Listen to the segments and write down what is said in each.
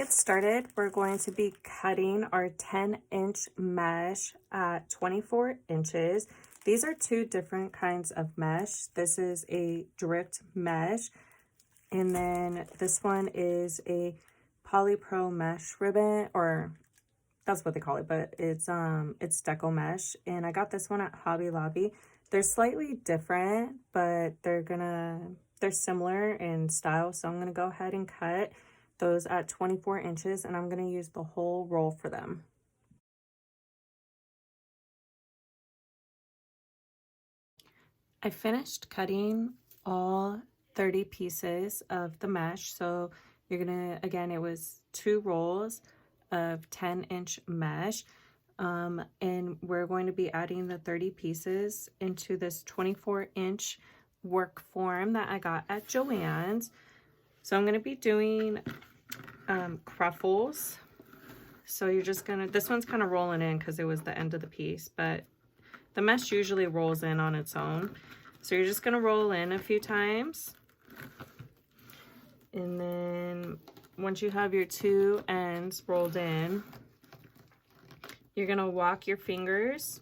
get started, we're going to be cutting our 10-inch mesh at 24 inches. These are two different kinds of mesh. This is a dripped mesh, and then this one is a polypro mesh ribbon, or that's what they call it, but it's deco mesh. And I got this one at Hobby Lobby. They're slightly different, but they're similar in style, so I'm gonna go ahead and cut those at 24 inches, and I'm going to use the whole roll for them. I finished cutting all 30 pieces of the mesh, so you're going to, again, it was 2 rolls of 10-inch mesh, and we're going to be adding the 30 pieces into this 24-inch work form that I got at Joann's. So I'm going to be doing cruffles. So you're just gonna, this one's kind of rolling in because it was the end of the piece, but the mesh usually rolls in on its own. So you're just gonna roll in a few times. And then once you have your 2 ends rolled in, you're gonna walk your fingers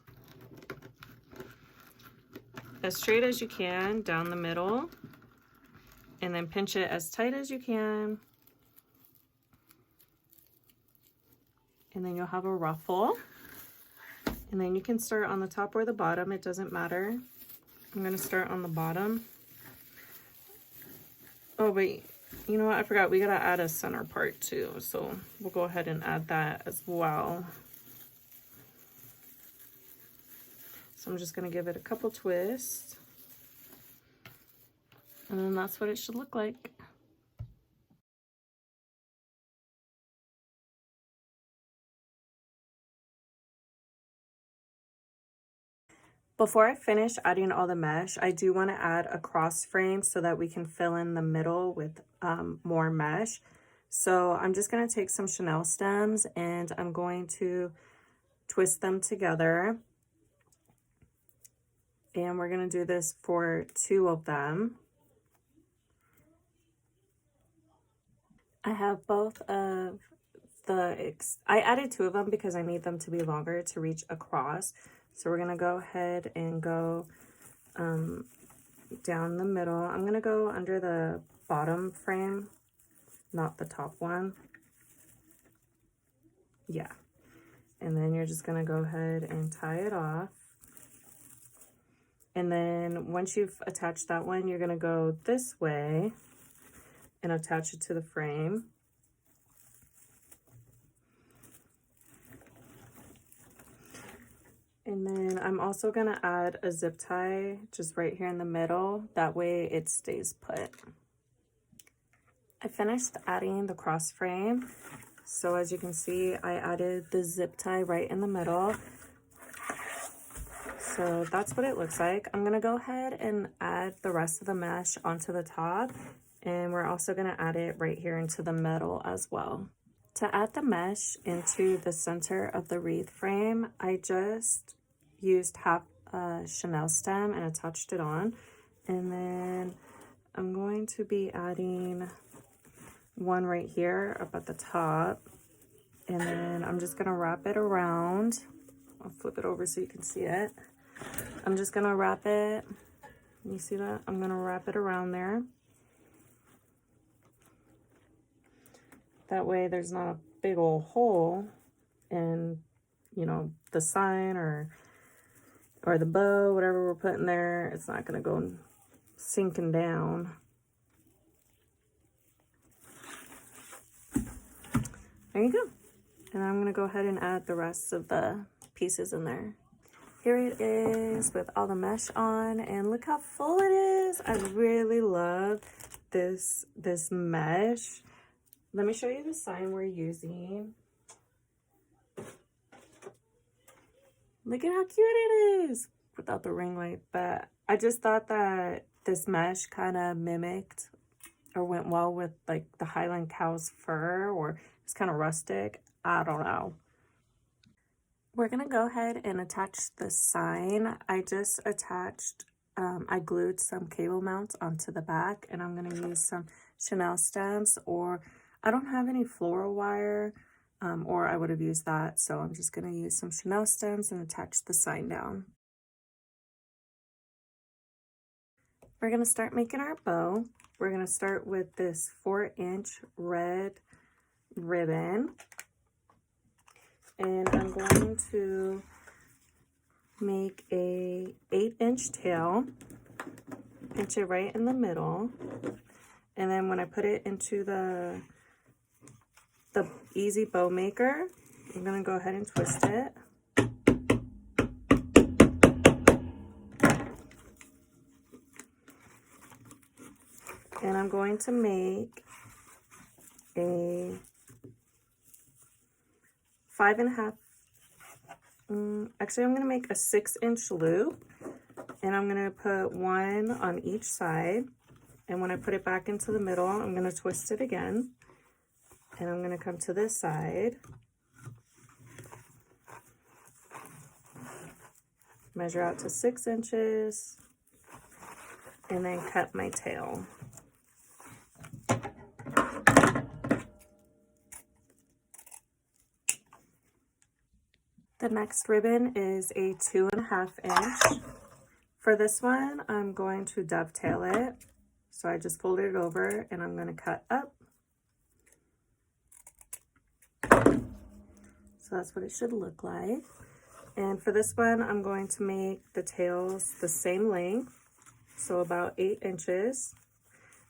as straight as you can down the middle, and then pinch it as tight as you can. And then you'll have a ruffle. And then you can start on the top or the bottom, it doesn't matter. I'm gonna start on the bottom. Oh wait, you know what, I forgot, we gotta add a center part too. So we'll go ahead and add that as well. So I'm just gonna give it a couple twists. And then that's what it should look like. Before I finish adding all the mesh, I do want to add a cross frame so that we can fill in the middle with more mesh. So I'm just going to take some chenille stems and I'm going to twist them together. And we're going to do this for 2 of them. I have both of I added 2 of them because I need them to be longer to reach across. So we're gonna go ahead and go down the middle. I'm gonna go under the bottom frame, not the top one. Yeah. And then you're just gonna go ahead and tie it off. And then once you've attached that one, you're gonna go this way and attach it to the frame. And then I'm also gonna add a zip tie just right here in the middle. That way it stays put. I finished adding the cross frame. So as you can see, I added the zip tie right in the middle. So that's what it looks like. I'm gonna go ahead and add the rest of the mesh onto the top. And we're also gonna add it right here into the middle as well. To add the mesh into the center of the wreath frame, I just used half a chenille stem and attached it on. And then I'm going to be adding one right here up at the top. And then I'm just gonna wrap it around. I'll flip it over so you can see it. I'm just gonna wrap it, you see that? I'm gonna wrap it around there. That way there's not a big old hole in, you know, the sign or the bow, whatever we're putting there. It's not gonna go sinking down. There you go. And I'm gonna go ahead and add the rest of the pieces in there. Here it is with all the mesh on, and look how full it is. I really love this mesh. Let me show you the sign we're using. Look at how cute it is without the ring light. But I just thought that this mesh kind of mimicked or went well with like the Highland cow's fur, or it's kind of rustic. I don't know. We're gonna go ahead and attach the sign. I just attached, I glued some cable mounts onto the back, and I'm gonna use some chenille stems, or I don't have any floral wire, or I would have used that, so I'm just going to use some chenille stems and attach the sign down. We're going to start making our bow. We're going to start with this 4-inch red ribbon, and I'm going to make a 8-inch tail, pinch it right in the middle, and then when I put it into the easy bow maker, I'm going to go ahead and twist it. And I'm going to make a 5.5, actually I'm going to make a 6-inch loop, and I'm going to put one on each side, and when I put it back into the middle, I'm going to twist it again, and I'm going to come to this side, measure out to 6 inches, and then cut my tail. The next ribbon is a 2.5 inch. For this one, I'm going to dovetail it. So I just folded it over and I'm going to cut up. So that's what it should look like. And for this one, I'm going to make the tails the same length, so about 8 inches.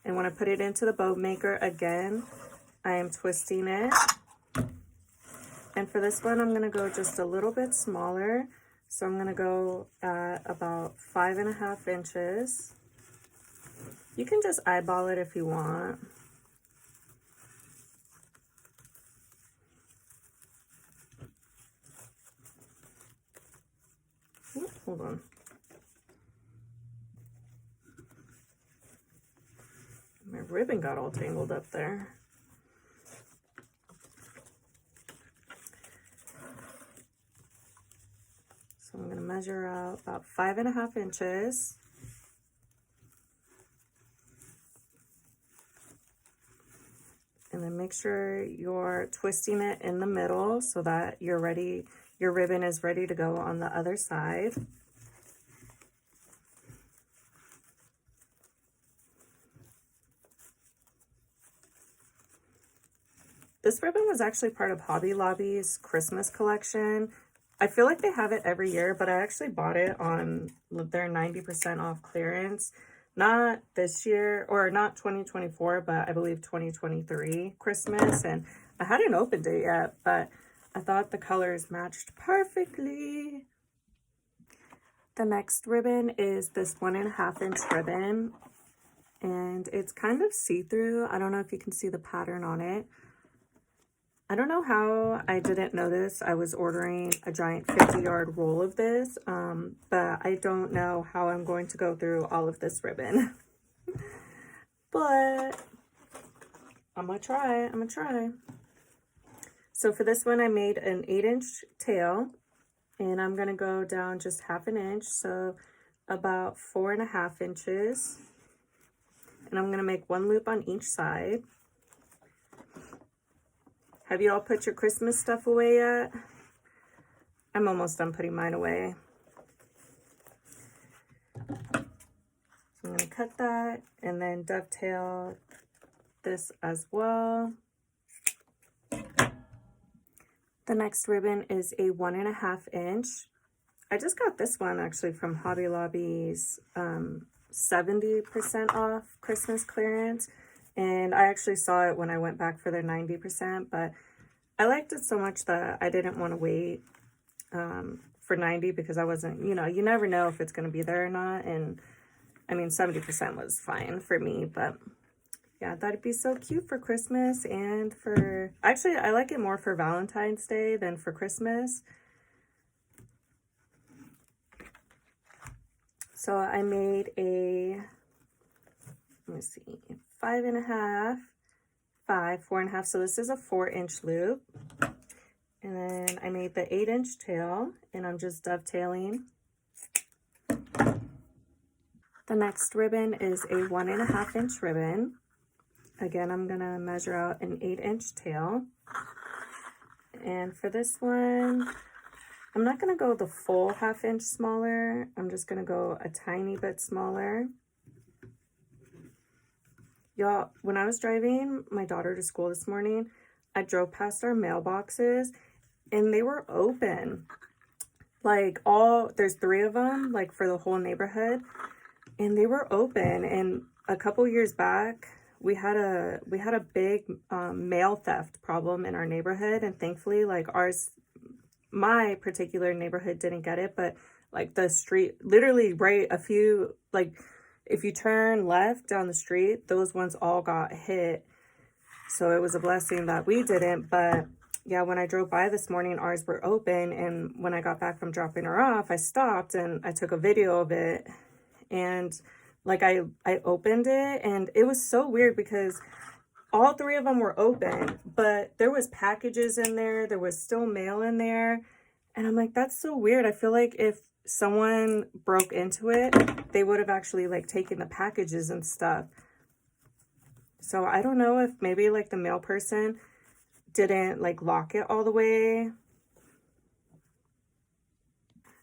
And when I put it into the bow maker again, I am twisting it. And for this one, I'm going to go just a little bit smaller. So I'm going to go at about 5.5 inches. You can just eyeball it if you want. Ooh, hold on. My ribbon got all tangled up there. So I'm going to measure out about 5.5 inches. And then make sure you're twisting it in the middle so that your ribbon is ready to go on the other side. This ribbon was actually part of Hobby Lobby's Christmas collection. I feel like they have it every year, but I actually bought it on their 90% off clearance. Not this year, or not 2024, but I believe 2023 Christmas. And I hadn't opened it yet, but I thought the colors matched perfectly. The next ribbon is this 1.5 inch ribbon. And it's kind of see-through. I don't know if you can see the pattern on it. I don't know how I didn't notice I was ordering a giant 50-yard roll of this, but I don't know how I'm going to go through all of this ribbon. But I'm gonna try. So for this one, I made an 8-inch tail, and I'm gonna go down just 1/2 inch, so about 4.5 inches. And I'm gonna make one loop on each side. Have you all put your Christmas stuff away yet? I'm almost done putting mine away. So I'm going to cut that and then dovetail this as well. The next ribbon is a 1.5 inch. I just got this one actually from Hobby Lobby's 70% off Christmas clearance. And I actually saw it when I went back for their 90%, but I liked it so much that I didn't want to wait for 90 because I wasn't, you never know if it's going to be there or not. And I mean, 70% was fine for me, but yeah, I thought it'd be so cute for Christmas and actually, I like it more for Valentine's Day than for Christmas. So I made let me see, 4.5. So this is a 4-inch loop. And then I made the 8-inch tail, and I'm just dovetailing. The next ribbon is a 1.5 inch ribbon. Again, I'm gonna measure out an 8-inch tail. And for this one, I'm not gonna go the full 1/2 inch smaller. I'm just gonna go a tiny bit smaller. Y'all, when I was driving my daughter to school this morning, I drove past our mailboxes and they were open. Like there's 3 of them, like for the whole neighborhood, and they were open. And a couple years back, we had a big mail theft problem in our neighborhood, and thankfully, like my particular neighborhood didn't get it, but like the street, literally right a few, like if you turn left down the street, those ones all got hit. So it was a blessing that we didn't. But yeah, when I drove by this morning, ours were open. And when I got back from dropping her off, I stopped and I took a video of it. And like I opened it, and it was so weird because all 3 of them were open, but there was packages in there. There was still mail in there. And I'm like, that's so weird. I feel like if someone broke into it, they would have actually like taken the packages and stuff. So I don't know if maybe like the mail person didn't like lock it all the way.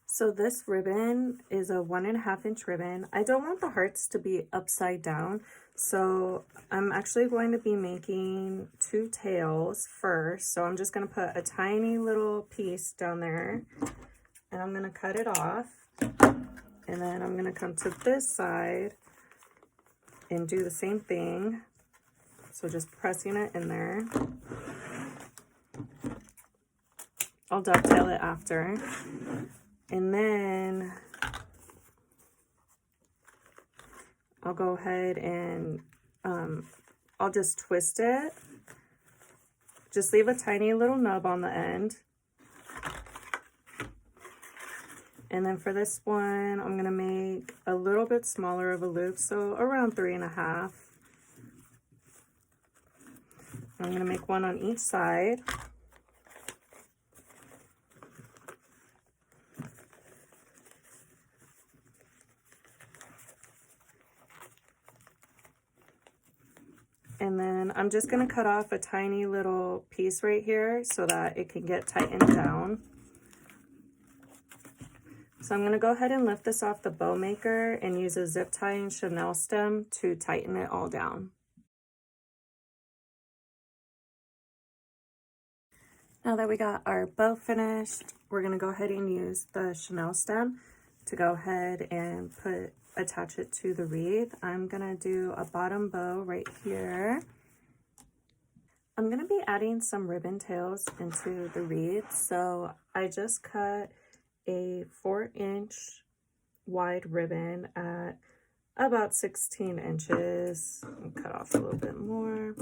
So this ribbon is a 1.5 inch ribbon. I don't want the hearts to be upside down. So I'm actually going to be making 2 tails first. So I'm just going to put a tiny little piece down there and I'm going to cut it off. And then I'm going to come to this side and do the same thing. So just pressing it in there. I'll dovetail it after. And then I'll go ahead and I'll just twist it. Just leave a tiny little nub on the end. And then for this one, I'm gonna make a little bit smaller of a loop, so around 3.5. I'm gonna make one on each side. And then I'm just going to cut off a tiny little piece right here so that it can get tightened down. So I'm going to go ahead and lift this off the bow maker and use a zip tie and chenille stem to tighten it all down. Now that we got our bow finished, we're going to go ahead and use the chenille stem to go ahead and attach it to the wreath. I'm gonna do a bottom bow right here. I'm gonna be adding some ribbon tails into the wreath. So I just cut a 4-inch wide ribbon at about 16 inches. I'll cut off a little bit more.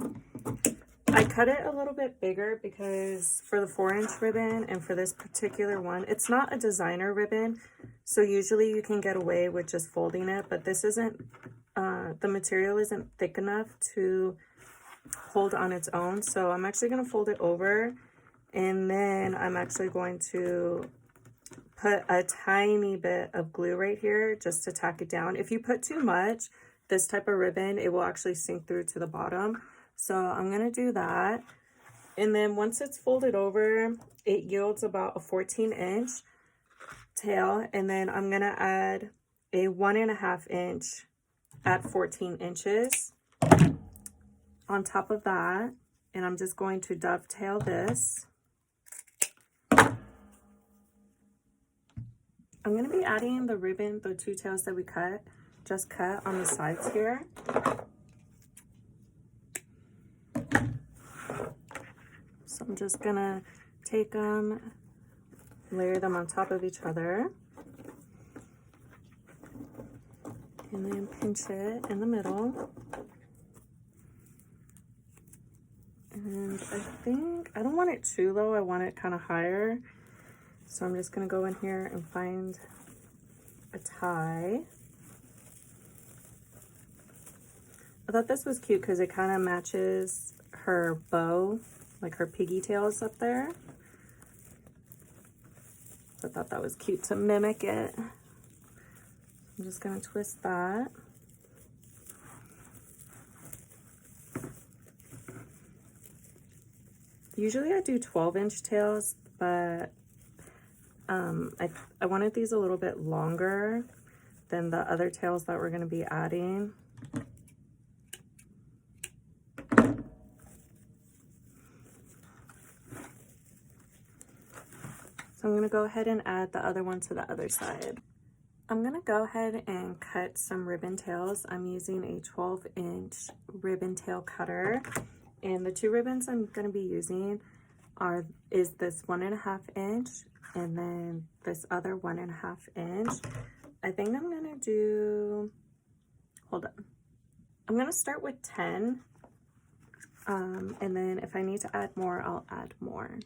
I cut it a little bit bigger because for the 4-inch ribbon and for this particular one, it's not a designer ribbon. So usually you can get away with just folding it, but this isn't, the material isn't thick enough to hold on its own. So I'm actually going to fold it over, and then I'm actually going to put a tiny bit of glue right here just to tack it down. If you put too much, this type of ribbon, it will actually sink through to the bottom. So I'm going to do that. And then once it's folded over, it yields about a 14-inch tail. And then I'm going to add a 1.5 inch at 14 inches on top of that. And I'm just going to dovetail this. I'm going to be adding the ribbon, the 2 tails that we just cut on the sides here. So I'm just gonna take them, layer them on top of each other, and then pinch it in the middle. And I don't want it too low, I want it kind of higher. So I'm just gonna go in here and find a tie. I thought this was cute because it kind of matches her bow, like her piggy tails up there. I thought that was cute to mimic it. I'm just gonna twist that. Usually I do 12-inch tails, but I wanted these a little bit longer than the other tails that we're going to be adding. So I'm going to go ahead and add the other one to the other side. I'm going to go ahead and cut some ribbon tails. I'm using a 12-inch ribbon tail cutter. And the two ribbons I'm going to be using is this 1.5 inch and then this other 1.5 inch. I think I'm going to do, hold on. I'm going to start with 10. And then if I need to add more, I'll add more.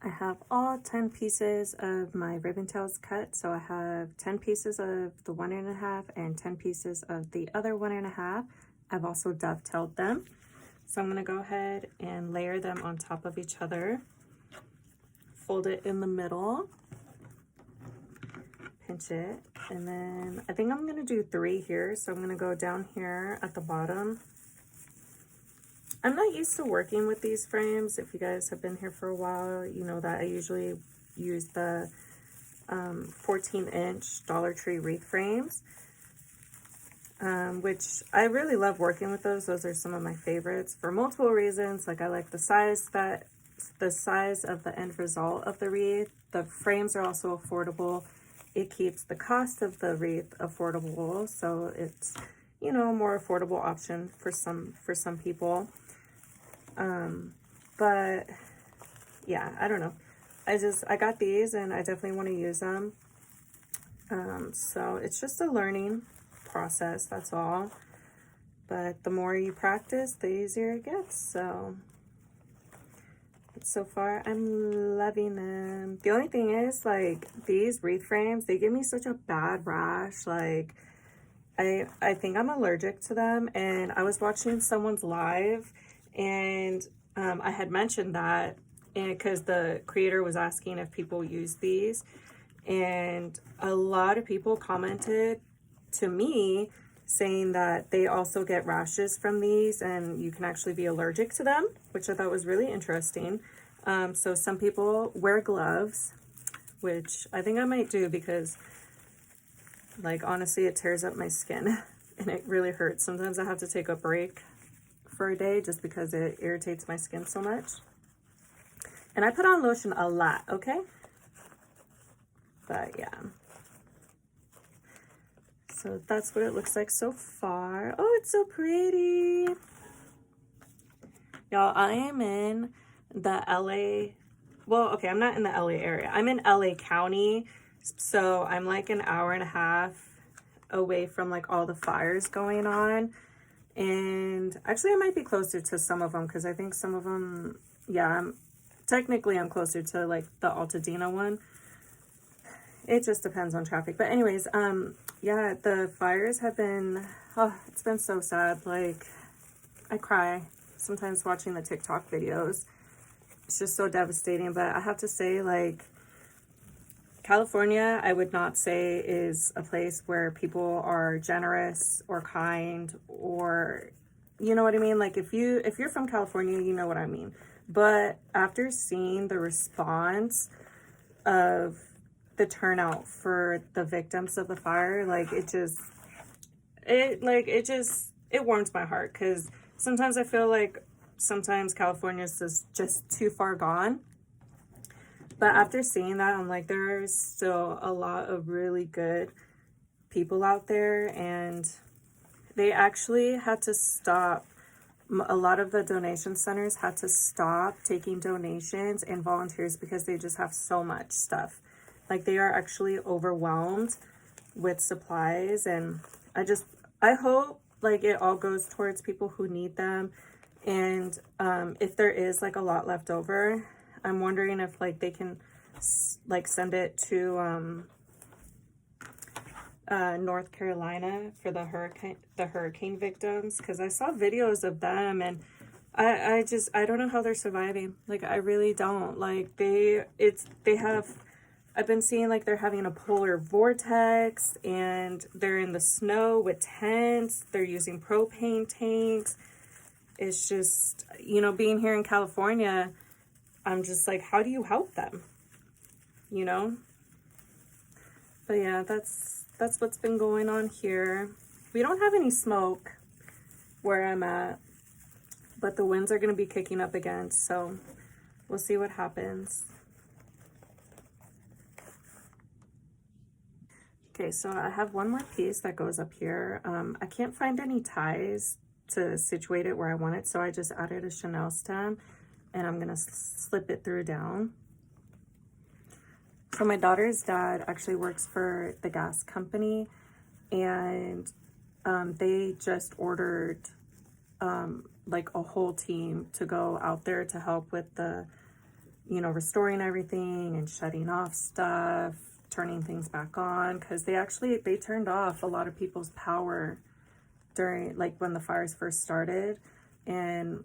I have all 10 pieces of my ribbon tails cut. So I have 10 pieces of the 1.5 and 10 pieces of the other 1.5. I've also dovetailed them. So I'm gonna go ahead and layer them on top of each other. Fold it in the middle. Pinch it. And then I think I'm gonna do 3 here. So I'm gonna go down here at the bottom. I'm not used to working with these frames. If you guys have been here for a while, you know that I usually use the 14-inch Dollar Tree Wreath frames, which I really love working with those. Those are some of my favorites for multiple reasons. Like I like the size of the end result of the wreath. The frames are also affordable. It keeps the cost of the wreath affordable, so it's, you know, a more affordable option for some people. But yeah, I don't know. I got these and I definitely want to use them. So it's just a learning process, that's all. But the more you practice, the easier it gets. So far, I'm loving them. The only thing is, like, these wreath frames, they give me such a bad rash. Like, I think I'm allergic to them. And I was watching someone's live, and I had mentioned that because the creator was asking if people use these, and a lot of people commented to me saying that they also get rashes from these and you can actually be allergic to them, which I thought was really interesting. So some people wear gloves, which I think I might do because, like, honestly, it tears up my skin and it really hurts. Sometimes I have to take a break for a day just because it irritates my skin so much. And I put on lotion a lot, okay? But yeah. So that's what it looks like so far. Oh, it's so pretty. Y'all, I am in the LA, well, okay, I'm not in the LA area. I'm in LA County. So I'm like an hour and a half away from like all the fires going on. And actually I might be closer to some of them because I think some of them, yeah, technically I'm closer to like the Altadena one. It just depends on traffic. But anyways, yeah, the fires have been, oh, it's been so sad. Like, I cry sometimes watching the TikTok videos. It's just so devastating. But I have to say, like, California, I would not say is a place where people are generous or kind or, you know what I mean? Like, if you're from California, you know what I mean. But after seeing the response of the turnout for the victims of the fire, like, it warms my heart, because sometimes I feel like sometimes California is just too far gone. But after seeing that, I'm like, there's still a lot of really good people out there, and they actually had to stop. A lot of the donation centers had to stop taking donations and volunteers because they just have so much stuff. Like, they are actually overwhelmed with supplies, and I hope, like, it all goes towards people who need them. And if there is, like, a lot left over, I'm wondering if, like, they can, like, send it to North Carolina for the hurricane victims, because I saw videos of them, and I don't know how they're surviving. Like, I really don't. Like, they have I've been seeing like they're having a polar vortex and they're in the snow with tents. They're using propane tanks. It's just, you know, being here in California, I'm just like, how do you help them? You know? But yeah, that's what's been going on here. We don't have any smoke where I'm at, but the winds are going to be kicking up again, so we'll see what happens. Okay, so I have one more piece that goes up here. I can't find any ties to situate it where I want it, so I just added a Chanel stem, and I'm gonna slip it through down. So my daughter's dad actually works for the gas company, and they just ordered like a whole team to go out there to help with the, you know, restoring everything and shutting off stuff, turning things back on, because they turned off a lot of people's power during, like, when the fires first started. And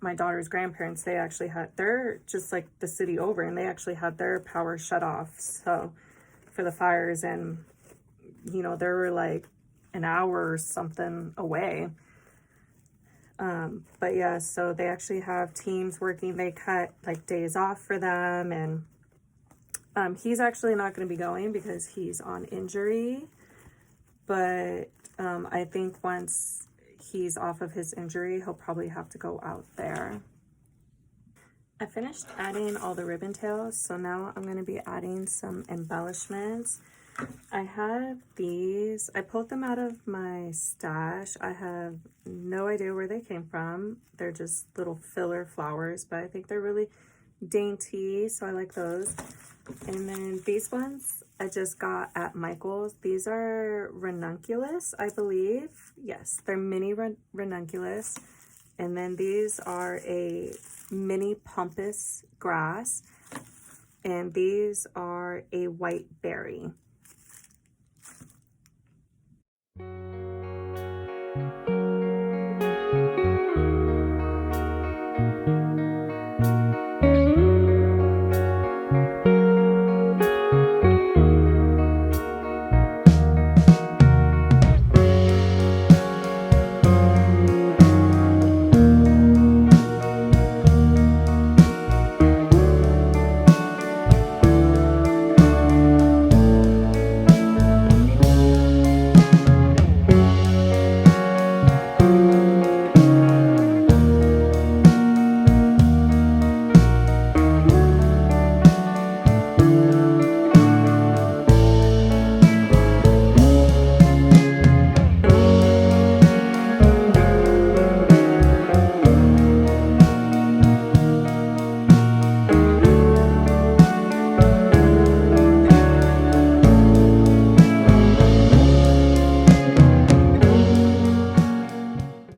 my daughter's grandparents, they actually they're just like the city over, and they actually had their power shut off, so for the fires. And you know, they were like an hour or something away. But yeah, so they actually have teams working. They cut like days off for them, and he's actually not going to be going because he's on injury. But I think once he's off of his injury, he'll probably have to go out there. I finished adding all the ribbon tails, so now I'm going to be adding some embellishments. I have these. I pulled them out of my stash. I have no idea where they came from. They're just little filler flowers, but I think they're really dainty, so I like those. And then these ones I just got at Michael's. These are ranunculus, I believe. Yes, they're mini ranunculus. And then these are a mini pampas grass. And these are a white berry.